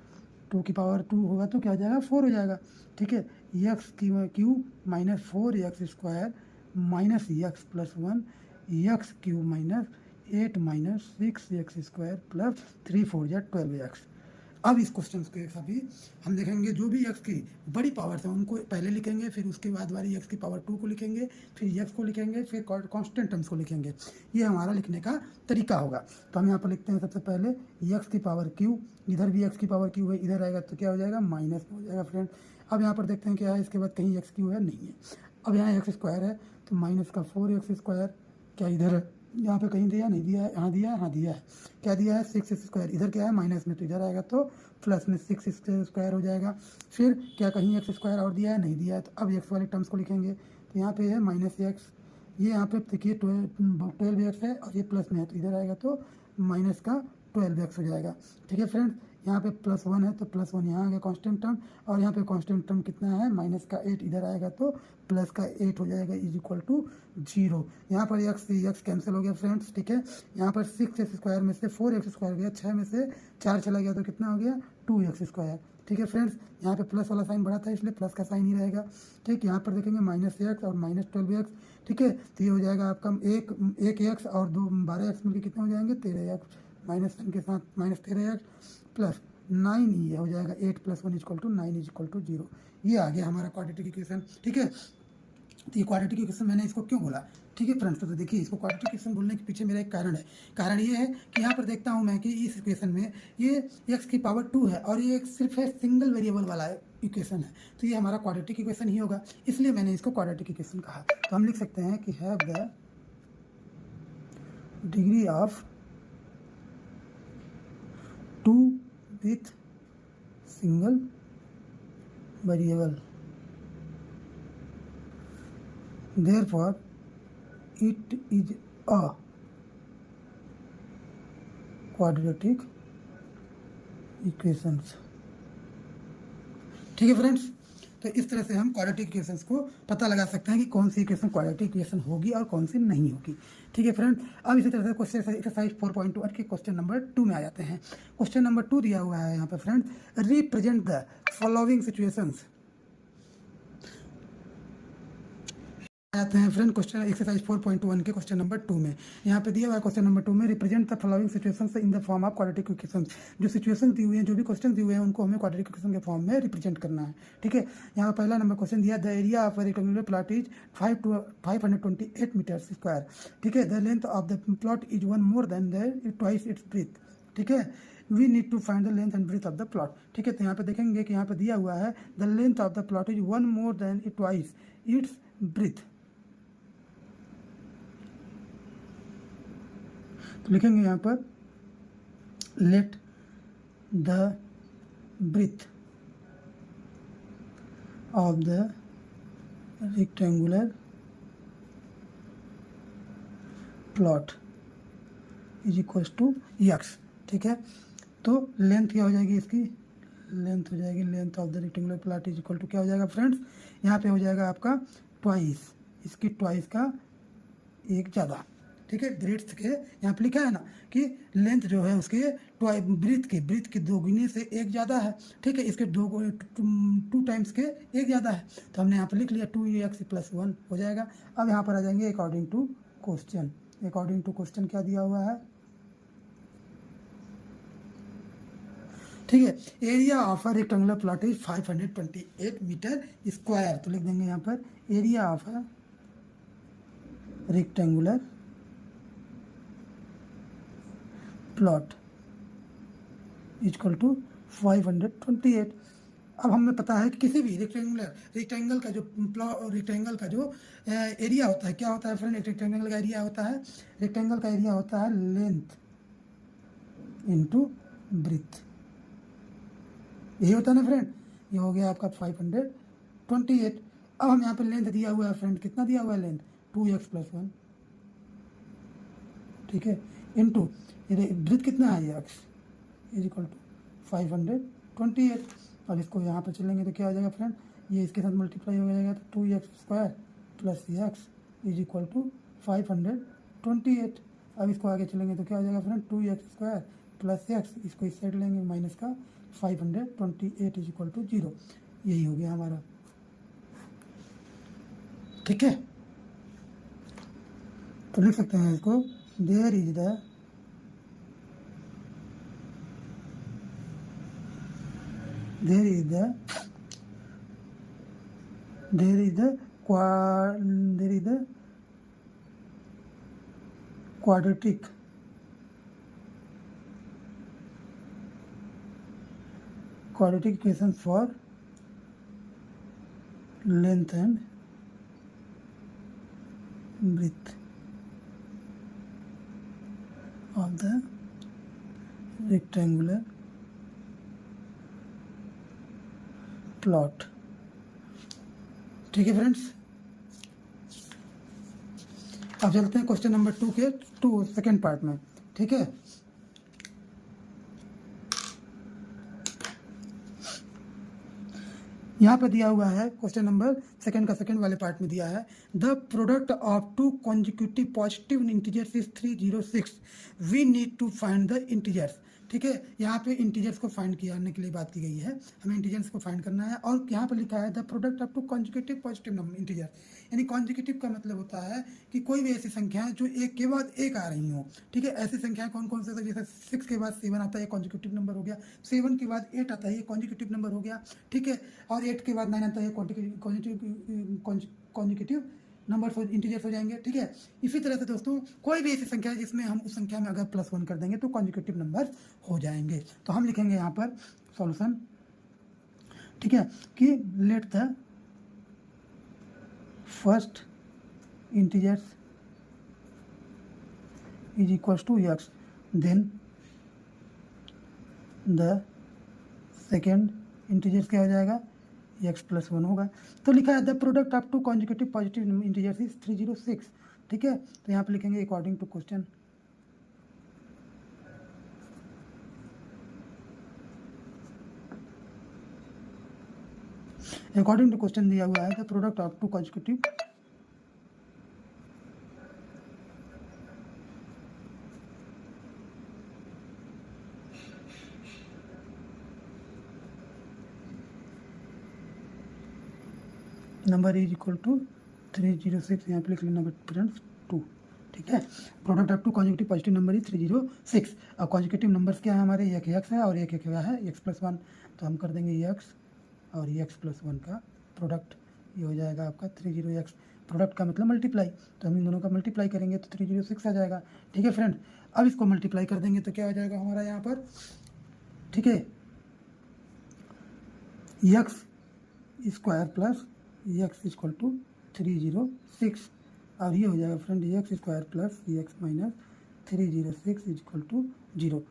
A: 2 की पावर 2 होगा तो क्या हो जाएगा 4 हो जाएगा। ठीक है, x cube minus 4x square minus x plus 1 x cube minus 8 minus 6x square plus 3 4 जा 12x। अब इस क्वेश्चन के सभी हम देखेंगे, जो भी x की बड़ी पावर्स हैं उनको पहले लिखेंगे, फिर उसके बाद वाली x की पावर 2 को लिखेंगे, फिर x को लिखेंगे, फिर कांस्टेंट टर्म्स को लिखेंगे। ये हमारा लिखने का तरीका होगा। तो हम यहाँ पर लिखते हैं सबसे पहले x की पावर क्यू, इधर भी x की पावर क्यू है, इधर आएगा तो क्या हो जाएगा माइनस हो जाएगा फ्रेंड। अब यहाँ पर देखते हैं क्या है, इसके बाद कहीं x क्यू है, नहीं है। अब यहाँ एक्स स्क्वायर है तो माइनस का 4x स्क्वायर, क्या इधर यहाँ पे कहीं दिया नहीं दिया है, हाँ दिया है, हाँ दिया है। क्या दिया है? 6x²। इधर क्या है? माइनस में, तो इधर आएगा तो प्लस में 6x² हो जाएगा। फिर क्या कहीं x² और दिया है? नहीं दिया है। तो अब x वाले टर्म्स को लिखेंगे, तो यहाँ पे है -x, ये यहाँ पे देखिए 12x है और ये प्लस में है, तो इधर आएगा तो माइनस का 12x हो जाएगा। ठीक है फ्रेंड्स, यहाँ पे +1 है तो +1 यहाँ आ गया कांस्टेंट टर्म, और यहाँ पे कांस्टेंट टर्म कितना है? -8 इधर आएगा तो +8 हो जाएगा =0। यहाँ पर x कैंसिल हो गया फ्रेंड्स। ठीक है, यहाँ पर 6x² में से 4x² गया, 6 में से 4 चला गया तो कितना हो गया? 2x²। ठीक है फ्रेंड्स, यहाँ पे प्लस वाला साइन बढ़ा था इसलिए प्लस का साइन ही रहेगा। ठीक, यहाँ पर देखेंगे -x और -12x। ठीक है, तो ये हो जाएगा आपका एक x और 12x मिलकर कितने हो जाएंगे? 13x, माइनस साइन के साथ -13x प्लस 9, ये हो जाएगा 8 + 1 = 9 = 0। ये आ गया हमारा क्वाड्रेटिक इक्वेशन। ठीक है, तो ये क्वाड्रेटिक इक्वेशन मैंने इसको क्यों बोला? ठीक है फ्रेंड्स, तो देखिए इसको क्वाड्रेटिक इक्वेशन बोलने के पीछे मेरा एक कारण है। कारण ये है कि यहाँ पर देखता हूँ मैं कि इस इक्वेशन में ये x⁴ है और ये एक सिर्फ है सिंगल वेरिएबल वाला इक्वेशन है, तो ये हमारा क्वाड्रेटिक इक्वेशन ही होगा, इसलिए मैंने इसको क्वाड्रेटिक इक्वेशन कहा। तो हम लिख सकते हैं कि have the degree of 2 with single variable, therefore it is a quadratic equations। ठीक है फ्रेंड्स, तो इस तरह से हम क्वाड्रेटिक इक्वेशंस को पता लगा सकते हैं कि कौन सी इक्वेशन क्वाड्रेटिक इक्वेशन होगी और कौन सी नहीं होगी। ठीक है फ्रेंड, अब इसी तरह से क्वेश्चन एक्सरसाइज 4.1 के क्वेश्चन नंबर 2 में आ जाते हैं। क्वेश्चन नंबर 2 दिया हुआ है यहाँ पे friend, represent the following situations. आते हैं फ्रेंड क्वेश्चन एक्सरसाइज 4.1 के क्वेश्चन नंबर 2 में। यहाँ पे दिया हुआ है क्वेश्चन नंबर 2 में, represent the following situations in the form of quadratic equations. जो सिचुएशन दी हुई हैं, जो भी क्वेश्चन दिए हुए हैं, उनको हमें क्वाड्रेटिक इक्वेशन के फॉर्म में रिप्रेजेंट करना है। ठीक है, यहाँ पर पहला नंबर क्वेश्चन दिया, the area of rectangular plot is 528 metre square. ठीक है, the length of the plot is 1 more than twice its breadth। ठीक है, we need to find the length and breadth of the plot. ठीक है, तो यहाँ पे देखेंगे कि यहाँ पे दिया हुआ है the length of the plot is 1 more than twice its breadth. तो लिखेंगे यहाँ पर let the breadth of the rectangular plot is equal to x। ठीक है, तो लेंथ क्या हो जाएगी इसकी? लेंथ हो जाएगी, length of the rectangular plot is equal to क्या हो जाएगा फ्रेंड्स? यहाँ पे हो जाएगा आपका ट्वाइस, इसकी ट्वाइस का एक ज़्यादा। ठीक है, ब्रीथ के यहाँ पे लिखा है ना कि लेंथ जो है उसके ब्रीथ के 2 गुने से 1 ज़्यादा है। ठीक है, इसके 2 टाइम्स के 1 ज़्यादा है, तो हमने यहाँ पे लिख लिया 2x + 1 हो जाएगा। अब यहाँ पर आ जाएंगे according to question. According to question क्या दिया हुआ है? ठीक है, area of a rectangular plot is 528 metre square. तो लिख देंगे यहाँ पर area of a rectangular plot equal to 528। अब हमें पता है कि किसी भी रेक्टेंगल का जो एरिया होता है, क्या होता है फ्रेंड? एक रेक्टेंगल का एरिया होता है, रेक्टेंगल का एरिया होता है लेंथ इनटू ब्रीथ, यही होता है ना फ्रेंड। ये हो गया आपका 528। अब हम यहाँ पे लेंथ दिया हुआ है फ्रेंड, कितना दिया हुआ है लेंथ? 2x + 1। ठीक है, इनटू ब्रीथ कितना है? x is equal to 528। अब इसको यहाँ पर चलेंगे तो क्या हो जाएगा फ्रेंड? ये इसके साथ मल्टीप्लाई हो जाएगा तो 2x² + x is equal to 528। अब इसको आगे चलेंगे तो क्या हो जाएगा फ्रेंड? 2x² + x, इसको इस साइड लेंगे माइनस का 528 इज इक्वल टू 0। यही हो गया हमारा। ठीक है, तो लिख सकते हैं इसको, there is the quadratic equation for length and breadth। Of the rectangular plot. ठीक है फ्रेंड्स, अब चलते हैं क्वेश्चन नंबर 2 के सेकेंड पार्ट में। ठीक है, यहाँ पे दिया हुआ है क्वेश्चन नंबर सेकंड का सेकंड वाले पार्ट में दिया है, the product of two consecutive positive integers is 306, we need to find the integers. ठीक है, यहाँ पे इंटीजर्स को फाइंड करने के लिए बात की गई है, हमें इंटीजर्स को फाइंड करना है। और यहाँ पर लिखा है the product of two consecutive positive number integer, यानी कॉन्जिक्यूटिव का मतलब होता है कि कोई भी ऐसी संख्याएं जो एक के बाद एक आ रही हो। ठीक है, ऐसी संख्याएं कौन कौन से होती है, जैसे 6 के बाद 7 आता है, ये कॉन्जिक्यूटिव नंबर हो गया, 7 के बाद 8 आता है, ये कॉन्जिक्यूटिव नंबर हो गया। ठीक है, और 8 के बाद 9 आता है, कॉन्जिक्यूटिव नंबर इंटीजर्स हो जाएंगे। ठीक है, इसी तरह से दोस्तों कोई भी ऐसी संख्या है जिसमें हम उस संख्या में अगर +1 कर देंगे तो कॉन्जिक्यूटिव नंबर हो जाएंगे। तो हम लिखेंगे यहाँ पर सॉल्यूशन, ठीक है, कि let the first integers is equal to x, then the second integers क्या हो जाएगा, x + 1 होगा। तो लिखा है the product of two consecutive positive integers is 306। ठीक है, तो यहाँ पे लिखेंगे according to question. According to question दिया हुआ है the product of two consecutive number is equal to 306, यहाँ पे लिख लेना फ्रेंड्स 2। ठीक है, product of two consecutive positive number is 306। और कॉन्जिक्यूटिव नंबर्स क्या है हमारे, एक x है और एक क्या है, x + 1। तो हम कर देंगे x और x + 1 का प्रोडक्ट, ये हो जाएगा आपका 30x। प्रोडक्ट का मतलब मल्टीप्लाई, तो हम इन दोनों का मल्टीप्लाई करेंगे तो 306 आ जाएगा। ठीक है फ्रेंड, अब इसको मल्टीप्लाई कर देंगे तो क्या हो जाएगा हमारा यहाँ पर, ठीक है, x² plus x equal to 306। अब ये हो जाएगा friend x² plus x minus 306 equal to 0।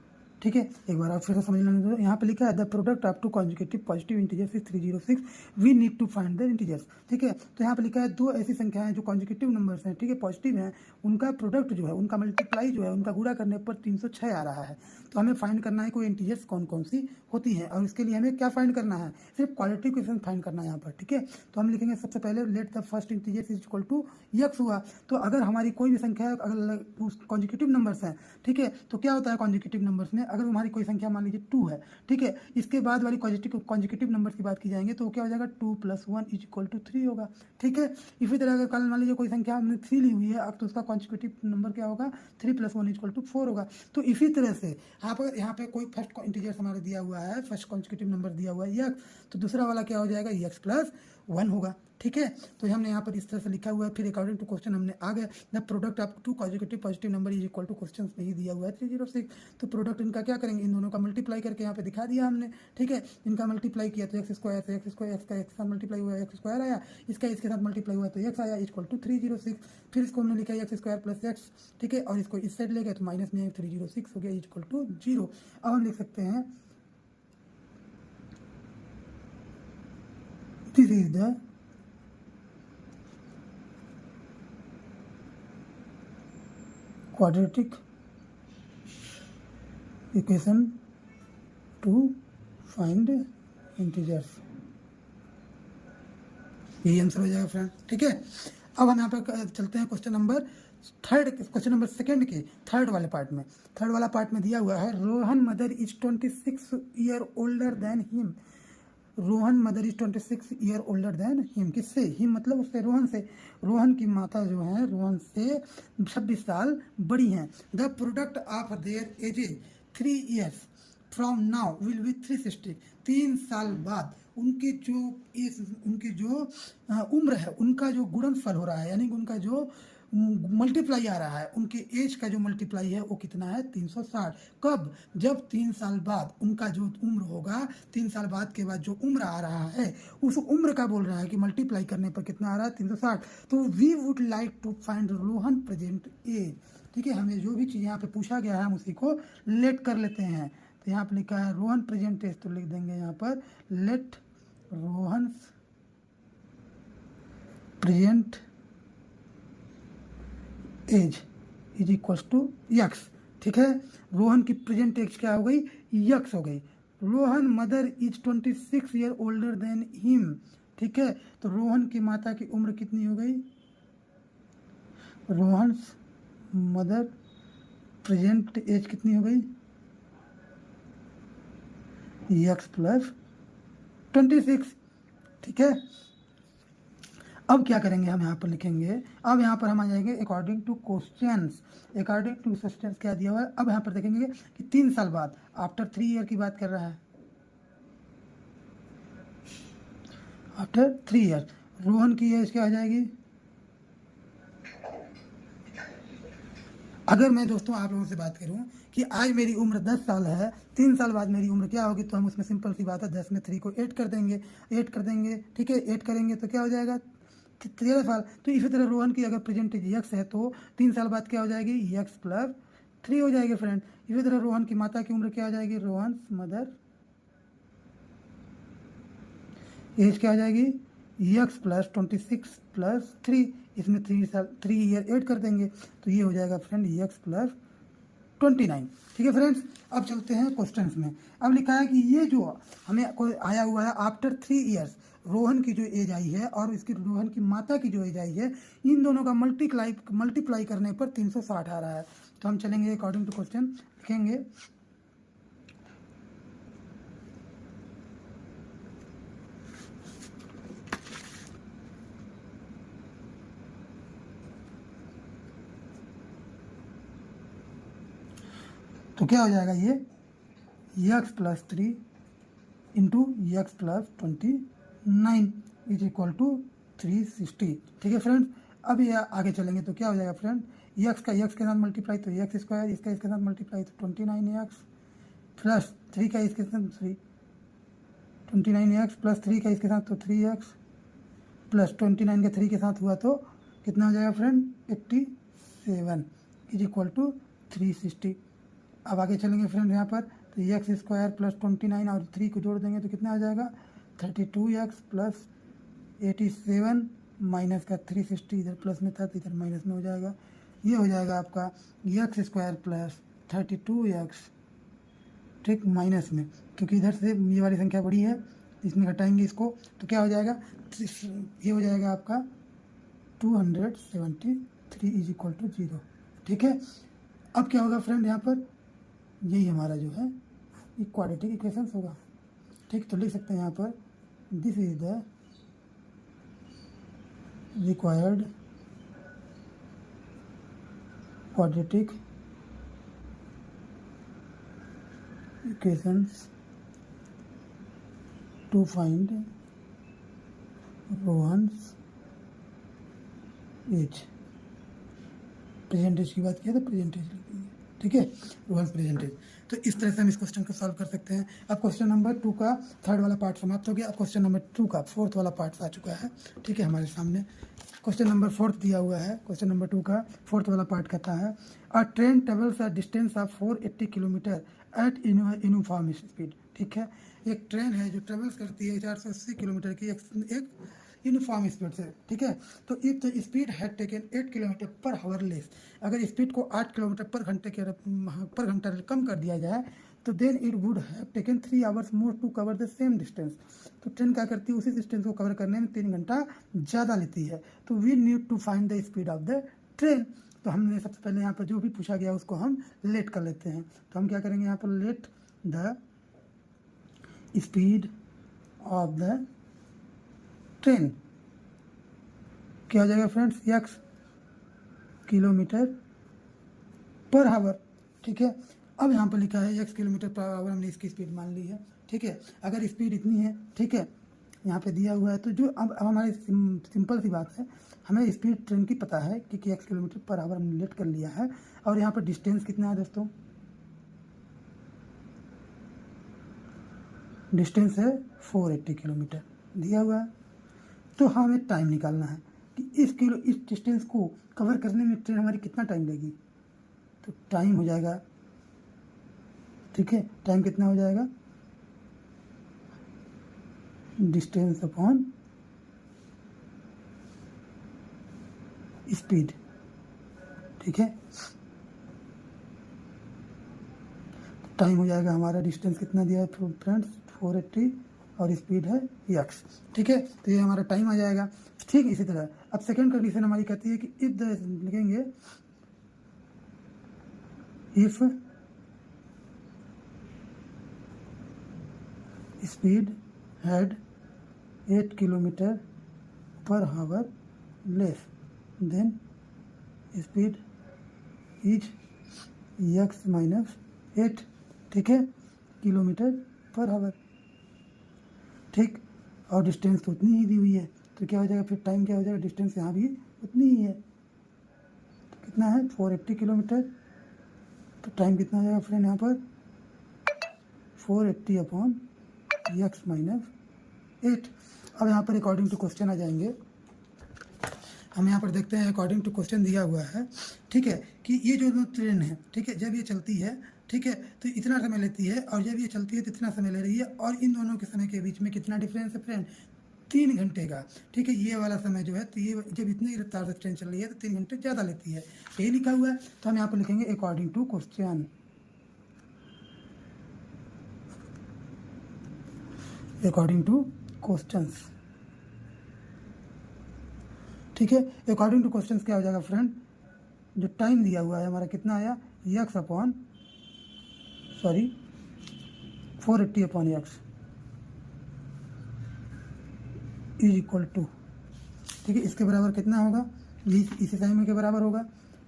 A: ठीक है, एक बार आप फिर से समझ लेंगे। तो यहाँ पे लिखा है the product of two consecutive positive integers is 306, we need to find the integers. ठीक है, तो यहाँ पे लिखा है दो ऐसी संख्याएं जो कॉन्जिक्यूटिव नंबर्स हैं, ठीक है, पॉजिटिव हैं, उनका प्रोडक्ट जो है, उनका मल्टीप्लाई जो है, उनका गुणा करने पर 306 आ रहा है। तो हमें फाइंड करना है कोई इंटीजर्स कौन कौन सी होती हैं, और इसके लिए हमें क्या फाइंड करना है, सिर्फ क्वालिटी क्वेश्चन फाइंड करना है यहाँ पर। ठीक है, तो हम लिखेंगे सबसे पहले let the first integers is equal to x हुआ। तो अगर हमारी कोई भी संख्या अगर कॉन्जिक्यूटिव नंबर्स हैं, ठीक है, तो क्या होता है कॉन्जिक्यूटिव नंबर्स में, अगर हमारी कोई संख्या मान लीजिए 2 है, ठीक है, इसके बाद वाली कॉन्जिक्यूटिव नंबर्स की बात की जाएंगे तो क्या हो जाएगा 2 + 1 इज इक्वल टू 3 होगा। ठीक है, इसी तरह अगर कल मान लीजिए कोई संख्या हमने 3 ली हुई है, अब तो उसका कॉन्जिक्यूटिव नंबर क्या होगा, 3 + 1 इक्वल टू 4 होगा। तो इसी तरह से यहाँ पे कोई फर्स्ट इंटीजर्स हमारा दिया हुआ है, फर्स्ट कॉन्जिक्यूटिव नंबर दिया हुआ है x, तो दूसरा वाला क्या हो जाएगा x + 1 होगा। ठीक है, तो हमने यहाँ पर इस तरह से लिखा हुआ है। फिर अकॉर्डिंग टू क्वेश्चन हमने आ गए the product of two consecutive positive number is equal to question में ही दिया हुआ है 306। तो प्रोडक्ट इनका क्या करेंगे, इन दोनों का मल्टीप्लाई करके यहाँ पे दिखा दिया हमने। ठीक है, इनका मल्टीप्लाई किया तो x² से x² x का x साथ मल्टीप्लाई हुआ x² आया, इसका इसके साथ मल्टीप्लाई हुआ तो x आया इक्वल टू 306। फिर इसको हमने लिखा x² प्लस x, ठीक है, और इसको इस साइड ले गए तो माइनस में 306 हो गया इक्वल टू 0। अब हम लिख सकते हैं this is the quadratic equation to find integers। यही आंसर हो जाएगा फ्रेंड। ठीक है, अब हम यहाँ पर चलते हैं क्वेश्चन नंबर सेकंड के थर्ड वाले पार्ट में। थर्ड वाला पार्ट में दिया हुआ है Rohan mother is 26 year older than him. Rohan mother is 26 year older than him. किससे, हिम मतलब उससे, रोहन से। रोहन की माता जो है रोहन से 26 साल बड़ी हैं। The product of their edges 3 years from now will be 360। 3 साल बाद उनकी जो उम्र है, उनका जो गुणनफल हो रहा है, यानी उनका जो मल्टीप्लाई आ रहा है, उनके एज का जो मल्टीप्लाई है वो कितना है 360। कब? जब 3 साल बाद उनका जो उम्र होगा, 3 साल बाद के बाद जो उम्र आ रहा है उस उम्र का बोल रहा है कि मल्टीप्लाई करने पर कितना आ रहा है 360। तो we would like to find Rohan present age. ठीक है, हमें जो भी चीज़ यहाँ पे पूछा गया है हम उसी को लेट कर लेते हैं। तो यहाँ पर लिखा है रोहन प्रेजेंट एज, तो लिख देंगे यहाँ पर let Rohan present age is equal to x. ठीक है, रोहन की प्रेजेंट एज क्या हो गई? यक्स हो गई। Rohan mother is 26 year older than him. ठीक है, तो रोहन की माता की उम्र कितनी हो गई? रोहन मदर प्रेजेंट एज कितनी हो गई? X plus 26। ठीक है, अब क्या करेंगे हम यहाँ पर लिखेंगे, अब यहाँ पर हम आ जाएंगे according to questions. According to questions क्या दिया हुआ है, अब यहाँ पर देखेंगे कि 3 साल बाद, आफ्टर 3 ईयर की बात कर रहा है, आफ्टर 3 ईयर रोहन की एज क्या आ जाएगी? अगर मैं दोस्तों आप लोगों से बात करूं कि आज मेरी उम्र 10 साल है, 3 साल बाद मेरी उम्र क्या होगी, तो हम उसमें सिंपल सी बात है 10 में 3 को ऐड कर देंगे, ऐड कर देंगे। ठीक है, ऐड करेंगे तो क्या हो जाएगा? 13 साल। तो इसी तरह रोहन की अगर प्रेजेंटेज यक्स है तो 3 साल बाद क्या हो जाएगी? यक्स प्लस 3 हो जाएगी फ्रेंड। इसी तरह रोहन की माता की उम्र क्या हो जाएगी? रोहन मदर एज क्या हो जाएगी? यक्स प्लस 26 प्लस 3, इसमें 3 ईयर ऐड कर देंगे तो ये हो जाएगा फ्रेंड यक्स प्लस 29। ठीक है फ्रेंड्स, अब चलते हैं क्वेश्चंस में। अब लिखा है कि ये जो हमें आया हुआ है आफ्टर 3 ईयर्स रोहन की जो एज आई है और इसकी रोहन की माता की जो एज आई है, इन दोनों का मल्टीप्लाई करने पर 360 आ रहा है। तो हम चलेंगे अकॉर्डिंग टू क्वेश्चन, लिखेंगे तो क्या हो जाएगा ये x plus 3 into x plus 29 is equal to 360। ठीक है फ्रेंड्स, अब ये आगे चलेंगे तो क्या हो जाएगा फ्रेंड, यक्स का यक्स के साथ मल्टीप्लाई तो यक्स स्क्वायर, इसका इसके साथ मल्टीप्लाई तो 29 एक्स प्लस 3 का इसके साथ 29 एक्स प्लस 3 का इसके साथ तो 3 एक्स प्लस 29 का 3 के साथ हुआ तो कितना हो जाएगा फ्रेंड 87 इज इक्वल टू 360। अब आगे चलेंगे फ्रेंड यहाँ पर तो एक्स स्क्वायर प्लस 29 और 3 को जोड़ देंगे तो कितना आ जाएगा 32x प्लस 87 माइनस का 360, इधर प्लस में था तो इधर माइनस में हो जाएगा। ये हो जाएगा आपका एक्स स्क्वायर प्लस 32x, ठीक, माइनस में, क्योंकि इधर से ये वाली संख्या बड़ी है इसमें घटाएंगे इसको तो क्या हो जाएगा, ये हो जाएगा आपका 273 इज इक्वल टू 0। ठीक है, अब क्या होगा फ्रेंड यहाँ पर, यही हमारा जो है क्वाड्रेटिक इक्वेशन होगा। ठीक, तो लिख सकते हैं यहाँ पर this is the required quadratic equations to find Rohan's age. Present age की बात किया तो प्रेजेंटेज लिख देंगे। ठीक है, रोहन्स प्रेजेंटेज। तो इस तरह से हम इस क्वेश्चन को सॉल्व कर सकते हैं। अब क्वेश्चन नंबर 2 का थर्ड वाला पार्ट समाप्त हो गया। अब क्वेश्चन नंबर 2 का फोर्थ वाला पार्ट आ चुका है। ठीक है, हमारे सामने क्वेश्चन नंबर 4 दिया हुआ है। क्वेश्चन नंबर 2 का फोर्थ वाला पार्ट कहता है अ train travels a distance of 480 kilometre eight uniform speed. ठीक है, एक ट्रेन है जो ट्रेवल्स करती है 480 किलोमीटर की एक यूनिफॉर्म स्पीड से। ठीक है, तो if the speed had taken 8 kilometre पर हावर लेस, अगर स्पीड को 8 किलोमीटर पर घंटा कम कर दिया जाए तो then it would have taken 3 hours more to cover the same distance. तो ट्रेन क्या करती है, उसी डिस्टेंस को कवर करने में 3 घंटा ज़्यादा लेती है। तो we need to find the speed of the train. तो हमने सबसे पहले यहाँ पर जो भी पूछा गया उसको हम लेट कर लेते हैं। तो हम क्या करेंगे यहाँ पर, let the speed of the train क्या हो जाएगा फ्रेंड्स, x किलोमीटर पर हावर। ठीक है, अब यहाँ पर लिखा है x किलोमीटर पर हावर, हमने इसकी स्पीड मान ली है। ठीक है, अगर स्पीड इतनी है, ठीक है, यहाँ पे दिया हुआ है। तो जो अब हमारी सिंपल सी बात है, हमें स्पीड ट्रेन की पता है कि x किलोमीटर पर आवर हमने लेट कर लिया है, और यहाँ पर डिस्टेंस कितना है दोस्तों, डिस्टेंस है 480 किलोमीटर दिया हुआ है। तो हमें टाइम निकालना है कि इस डिस्टेंस को कवर करने में ट्रेन हमारी कितना टाइम लेगी। तो टाइम हो जाएगा, ठीक है, टाइम कितना हो जाएगा, डिस्टेंस अपॉन स्पीड, ठीक है। टाइम हो जाएगा हमारा, डिस्टेंस कितना दिया है फ्रेंड्स 480 और स्पीड है x, ठीक है। तो ये हमारा टाइम आ जाएगा। ठीक इसी तरह अब सेकंड कंडीशन हमारी कहती है कि इफ लिखेंगे if speed had 8 kilometre per hour less than speed is x minus 8, ठीक है, किलोमीटर पर आवर, ठीक। और डिस्टेंस तो उतनी ही दी हुई है, तो क्या हो जाएगा फिर, टाइम क्या हो जाएगा, डिस्टेंस यहाँ भी उतनी ही है, तो कितना है 480 किलोमीटर। तो टाइम कितना हो जाएगा फ्रेंड यहाँ पर 480 अपॉन x माइनस 8। अब यहाँ पर अकॉर्डिंग टू क्वेश्चन आ जाएंगे। हम यहाँ पर देखते हैं अकॉर्डिंग टू क्वेश्चन दिया हुआ है, ठीक है, कि ये जो ट्रेन है, ठीक है, जब ये चलती है, ठीक है, तो इतना समय लेती है, और जब ये चलती है तो इतना समय ले रही है, और इन दोनों के समय के बीच में कितना डिफरेंस है फ्रेंड, 3 घंटे का, ठीक है। ये वाला समय जो है, तो ये जब इतनी रफ्तार से ट्रेन चल रही है तो 3 घंटे ज़्यादा लेती है, यही लिखा हुआ है। तो हम यहाँ पर लिखेंगे according to question, according to questions, ठीक है। अकॉर्डिंग टू क्वेश्चंस क्या हो जाएगा फ्रेंड, जो टाइम दिया हुआ है हमारा कितना आया x upon 480 upon x is equal to, ठीक है, इसके बराबर कितना होगा, ये इसी समय के बराबर होगा,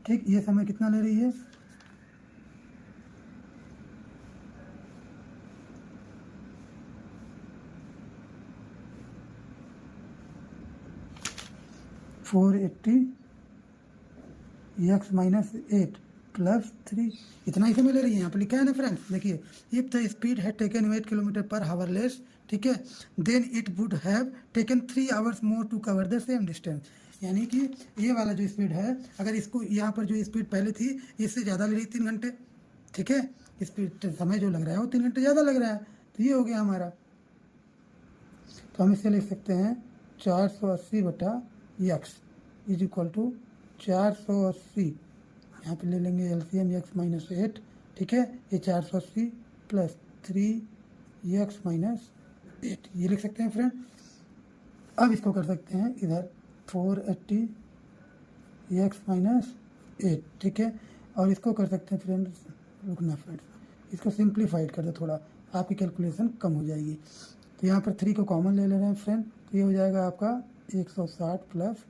A: ठीक। ये समय कितना ले रही है, x माइनस 8 प्लस 3, इतना ही समय ले रही है, यहाँ पर लिखा है ना फ्रेंड्स, देखिए इफ द स्पीड है taken 8 kilometre per hour less, ठीक है, then it would have taken 3 hours more to cover the same distance. यानी कि ये वाला जो स्पीड है, अगर इसको यहाँ पर जो स्पीड पहले थी इससे ज़्यादा ले रही 3 घंटे, ठीक है, स्पीड समय जो लग रहा है वो 3 घंटे ज़्यादा लग रहा है, तो ये हो गया हमारा। तो हम इसे लिख सकते हैं 480 बटा x इज इक्वल टू 480, यहाँ पे ले लेंगे एलसीएम x माइनस 8, ठीक है, ये 480 प्लस 3x माइनस 8, ये लिख सकते हैं फ्रेंड। अब इसको कर सकते हैं इधर 480 x माइनस 8, ठीक है, और इसको कर सकते हैं फ्रेंड्स, रुकना फ्रेंड्स, इसको सिंप्लीफाइड कर दो थोड़ा, आपकी कैलकुलेशन कम हो जाएगी। तो यहाँ पर 3 को कॉमन ले रहे हैं फ्रेंड, तो ये हो जाएगा आपका 160 प्लस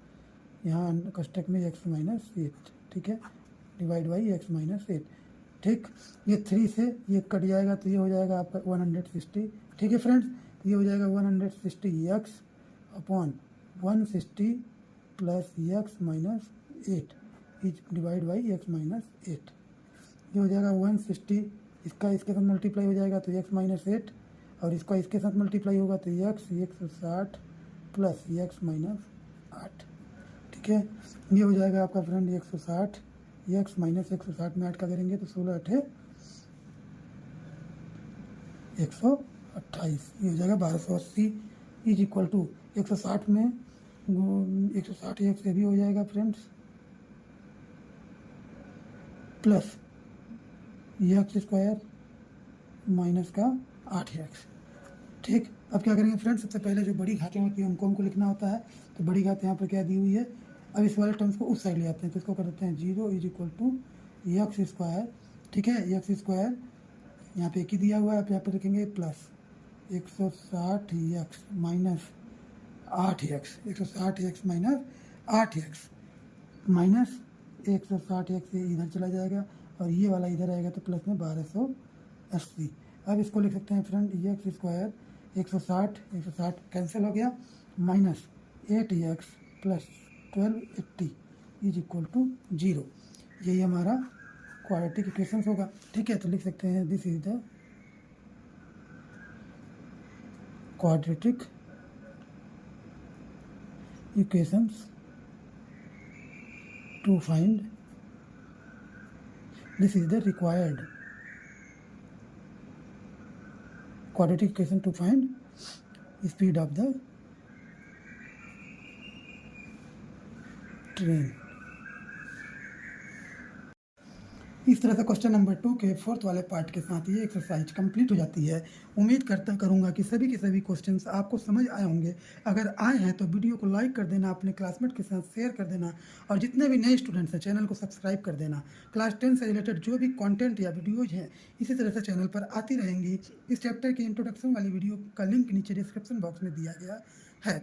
A: यहाँ कष्टक में x माइनस 8, ठीक है, डिवाइड बाई x माइनस 8, ठीक। ये 3 से ये कट जाएगा, तो ये हो जाएगा आपका 160, ठीक है फ्रेंड्स। तो ये हो जाएगा 160x upon 160 plus x minus 8 is divide by x minus 8, ये हो जाएगा 160, इसका इसके साथ मल्टीप्लाई हो जाएगा तो x माइनस 8, और इसका इसके साथ मल्टीप्लाई होगा तो x 160 प्लस x माइनस 8, ठीक है। ये हो जाएगा आपका फ्रेंड 160, x माइनस 160 में 8 का करेंगे तो 16 8 128, ये हो जाएगा 1280 इज इक्वल टू 160 में 160 एक से भी हो जाएगा friends, plus x square minus का 8x, ठीक। अब क्या करेंगे फ्रेंड्स, सबसे पहले जो बड़ी घातें होती हैं उनको हमको लिखना होता है, तो बड़ी घात यहाँ पर क्या दी हुई है, अब इस वाले टर्म्स को उस साइड ले आते हैं, तो इसको कर देते हैं 0 is equal to x square, ठीक है, x स्क्वायर यहाँ पे एक ही दिया हुआ है, आप यहाँ पे लिखेंगे plus 160x minus 8x, 160x minus 8x minus 160x से इधर चला जाएगा, और ये वाला इधर आएगा तो प्लस में 1280। अब इसको लिख सकते हैं फ्रेंड x स्क्वायर 160 कैंसिल हो गया, minus 8x plus 1280 is equal to 0। यही हमारा क्वाड्रेटिक इक्वेशंस होगा। ठीक है, तो लिख सकते हैं this is the quadratic equations to find, this is the required quadratic equation to find speed of the train। इस तरह से क्वेश्चन नंबर 2 के 4th वाले पार्ट के साथ ये एक्सरसाइज कंप्लीट हो जाती है। उम्मीद करूंगा कि सभी के सभी क्वेश्चंस आपको समझ आए होंगे। अगर आए हैं तो वीडियो को लाइक कर देना, अपने क्लासमेट के साथ शेयर कर देना, और जितने भी नए स्टूडेंट्स हैं चैनल को सब्सक्राइब कर देना। क्लास 10 से रिलेटेड जो भी कंटेंट या वीडियोज हैं इसी तरह से चैनल पर आती रहेंगी। इस चैप्टर की इंट्रोडक्शन वाली वीडियो का लिंक नीचे डिस्क्रिप्शन बॉक्स में दिया गया है।